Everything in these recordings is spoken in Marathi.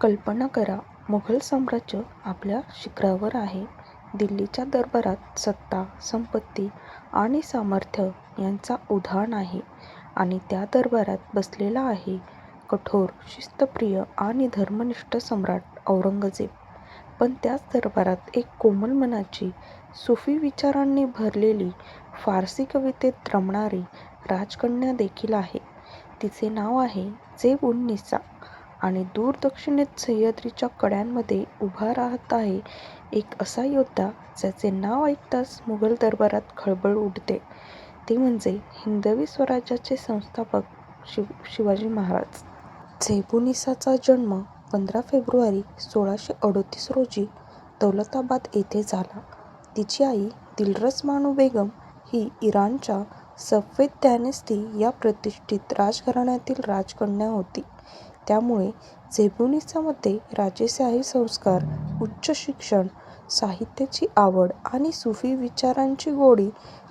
कल्पना करा, मुघल साम्राज्य आपल्या शिखरावर आहे. दिल्लीच्या दरबारात सत्ता, संपत्ती आणि सामर्थ्य यांचा उधाण आहे आणि त्या दरबारात बसलेला आहे कठोर, शिस्तप्रिय आणि धर्मनिष्ठ सम्राट औरंगजेब. पण त्याच दरबारात एक कोमल मनाची, सुफी विचारांनी भरलेली, फारसी कवितेत रमणारी राजकन्या देखील आहे. तिचे नाव आहे झेब-उन-निसा आणि दूर दक्षिणेत सह्याद्रीच्या कड्यांमध्ये उभा राहत आहे एक असा योद्धा ज्याचे नाव ऐकताच मुघल दरबारात खळबळ उडते. ते म्हणजे हिंदवी स्वराज्याचे संस्थापक शिवाजी महाराज. झेब-उन-निसाचा जन्म 15 फेब्रुवारी 1638 रोजी दौलताबाद येथे झाला. तिची आई दिलरस बानो बेगम ही इराणच्या सफवेद डायनेस्टी या प्रतिष्ठित राजघराण्यातील राजकन्या होती. त्यामुळे झेब-उन-निसामध्ये राजेशाही संस्कार, उच्च शिक्षण, साहित्याची आवड आणि सुफी विचारांची गोडी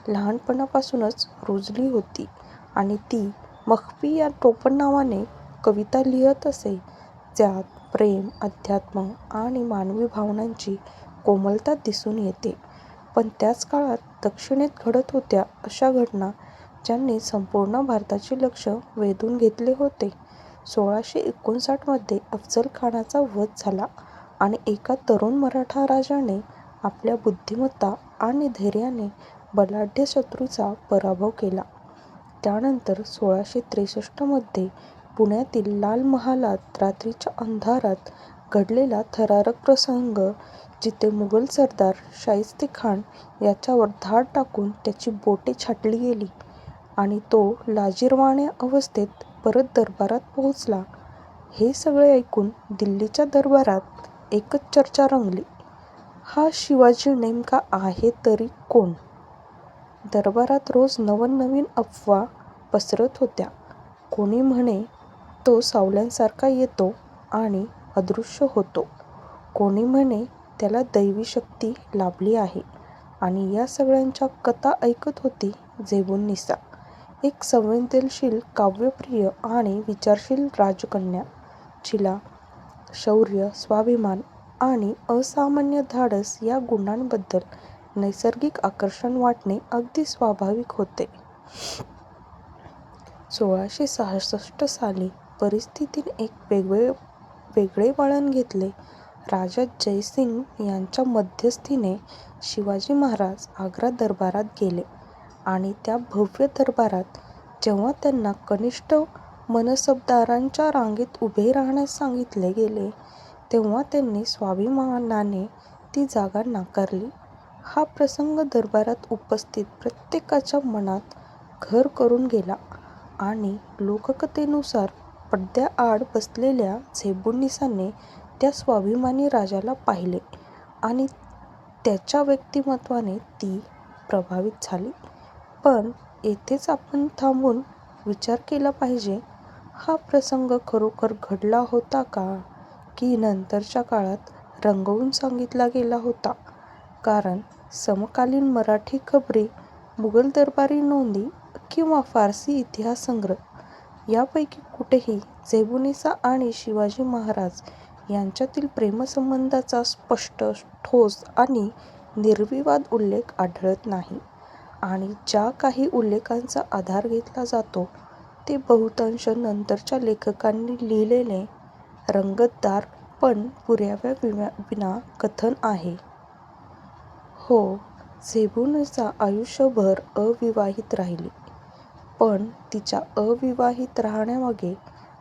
लहानपणापासूनच रुजली होती आणि ती मख्फी या टोपणनावाने कविता लिहित असे, ज्यात प्रेम, अध्यात्म आणि मानवी भावनांची कोमलता दिसून येते. पण त्याच काळात दक्षिणेत घडत होत्या अशा घटना ज्यांनी संपूर्ण भारताचे लक्ष वेधून घेतले होते. 1659 मध्ये अफझल खानाचा वध झाला आणि एका तरुण मराठा राजाने आपल्या बुद्धिमत्ता आणि धैर्याने बलाढ्य शत्रूचा पराभव केला. त्यानंतर 1663 मध्ये पुण्यातील लाल महालात रात्रीच्या अंधारात घडलेला थरारक प्रसंग, जिथे मुघल सरदार शाहिस्तेखान याच्यावर धाड टाकून त्याची बोटे छाटली गेली आणि तो लाजिरवाण्या अवस्थेत परत दरबारात पोहोचला, हे सगळे ऐकून दिल्लीच्या दरबारात एकच चर्चा रंगली, हा शिवाजी नेमका आहे तरी कोण? दरबारात रोज नवनवीन अफवा पसरत होत्या. कोणी म्हणे तो सावल्यांसारखा येतो आणि अदृश्य होतो, कोणी म्हणे त्याला दैवी शक्ती लाभली आहे. आणि या सगळ्यांच्या कथा ऐकत होती झेब-उन-निसा, एक संवेदनशील, काव्यप्रिय आणि विचारशील राजकन्या, जिला शौर्य, स्वाभिमान आणि असामान्य धाडस या गुणांबद्दल नैसर्गिक आकर्षण वाटणे अगदी स्वाभाविक होते. 1666 साली परिस्थितीने एक वेगळे वळण घेतले. राजा जयसिंग यांच्या मध्यस्थीने शिवाजी महाराज आग्रा दरबारात गेले आणि त्या भव्य दरबारात जेव्हा त्यांना कनिष्ठ मनसबदारांच्या रांगेत उभे राहण्यास सांगितले गेले, तेव्हा त्यांनी स्वाभिमानाने ती जागा नाकारली. हा प्रसंग दरबारात उपस्थित प्रत्येकाच्या मनात घर करून गेला आणि लोककथेनुसार पडद्याआड बसलेल्या झेब-उन-निसाने त्या स्वाभिमानी राजाला पाहिले आणि त्याच्या व्यक्तिमत्त्वाने ती प्रभावित झाली. पण येथेच आपण थांबून विचार केला पाहिजे, हा प्रसंग खरोखर घडला होता का, की नंतरच्या काळात रंगवून सांगितला गेला होता? कारण समकालीन मराठी खबरी, मुघल दरबारी नोंदी किंवा फारसी इतिहास संग्रह यापैकी कुठेही झेब-उन-निसा आणि शिवाजी महाराज यांच्यातील प्रेमसंबंधाचा स्पष्ट, ठोस आणि निर्विवाद उल्लेख आढळत नाही. आणि ज्या काही उल्लेखांचा आधार घेतला जातो ते बहुतांश नंतरच्या लेखकांनी लिहिलेले रंगतदार पण पुराव्याविना कथन आहे. हो, झेब-उन-निसा आयुष्यभर अविवाहित राहिली. पण तिच्या अविवाहित राहण्यामागे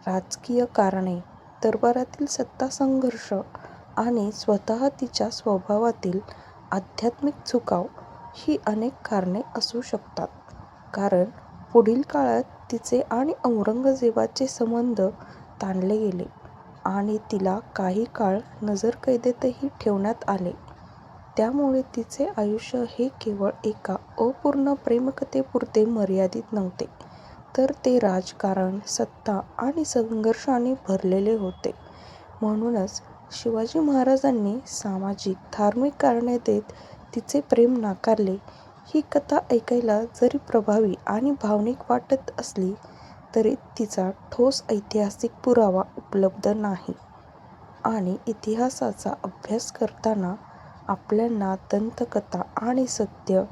राजकीय कारणे, दरबारातील सत्तासंघर्ष आणि स्वतः तिच्या स्वभावातील आध्यात्मिक झुकाव ही अनेक कारणे असू शकतात. कारण पुढील काळात तिचे आणि औरंगजेबाचे संबंध ताणले गेले आणि तिला काही काळ नजरकैदेतही ठेवण्यात आले. त्यामुळे तिचे आयुष्य हे केवळ एका अपूर्ण प्रेमकथेपुरते मर्यादित नव्हते, तर ते राजकारण, सत्ता आणि संघर्षाने भरलेले होते. म्हणूनच शिवाजी महाराजांनी सामाजिक, धार्मिक कारणे देत तिचे प्रेम नाकारले. ही कथा ऐकायला जरी प्रभावी आणि भावनिक वाटत असली तरी तिचा ठोस ऐतिहासिक पुरावा उपलब्ध नाही. आणि इतिहासाचा अभ्यास करताना आपल्याला दंतकथा आणि सत्य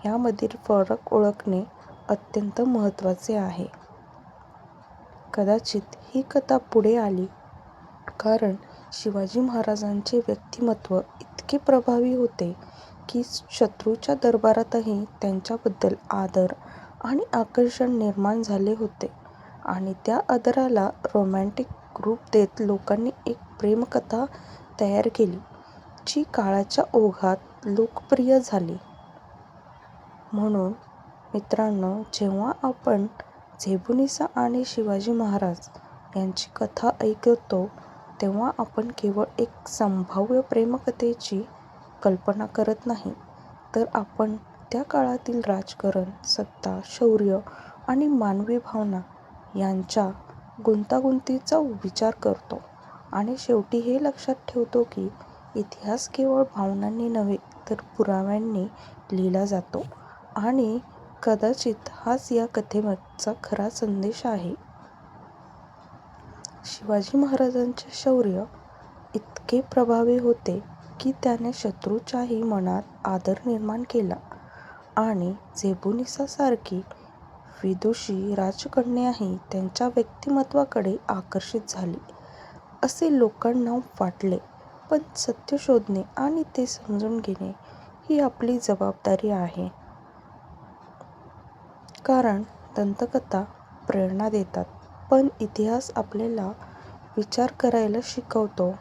यामधील फरक ओळखणे अत्यंत महत्त्वाचे आहे. कदाचित ही कथा पुढे आली कारण शिवाजी महाराजांचे व्यक्तिमत्व इतके प्रभावी होते की शत्रूच्या दरबारातही त्यांच्याबद्दल आदर आणि आकर्षण निर्माण झाले होते आणि त्या आदराला रोमॅन्टिक रूप देत लोकांनी एक प्रेमकथा तयार केली जी काळाच्या ओघात लोकप्रिय झाली. म्हणून मित्रांनो, जेव्हा आपण झेबुनिसा आणि शिवाजी महाराज यांची कथा ऐकतो तेव्हा आपण केवळ एक संभाव्य प्रेमकथेची कल्पना करत नाही, तर आपण त्या काळातील राजकारण, सत्ता, शौर्य आणि मानवी भावना यांच्या गुंतागुंतीचा विचार करतो आणि शेवटी हे लक्षात ठेवतो की इतिहास केवळ भावनांनी नव्हे तर पुराव्यांनी लिहिला जातो आणि कदाचित हाच या कथेमागचा खरा संदेश आहे. शिवाजी महाराजांचे शौर्य इतके प्रभावी होते की त्याने शत्रूच्याही मनात आदर निर्माण केला आणि झेबुनिसासारखी विदुषी राजकन्याही त्यांच्या व्यक्तिमत्वाकडे आकर्षित झाली असे लोकांना वाटले. पण सत्य शोधणे आणि ते समजून घेणे ही आपली जबाबदारी आहे. कारण दंतकथा प्रेरणा देतात, पण इतिहास आपल्याला विचार करायला शिकवतो.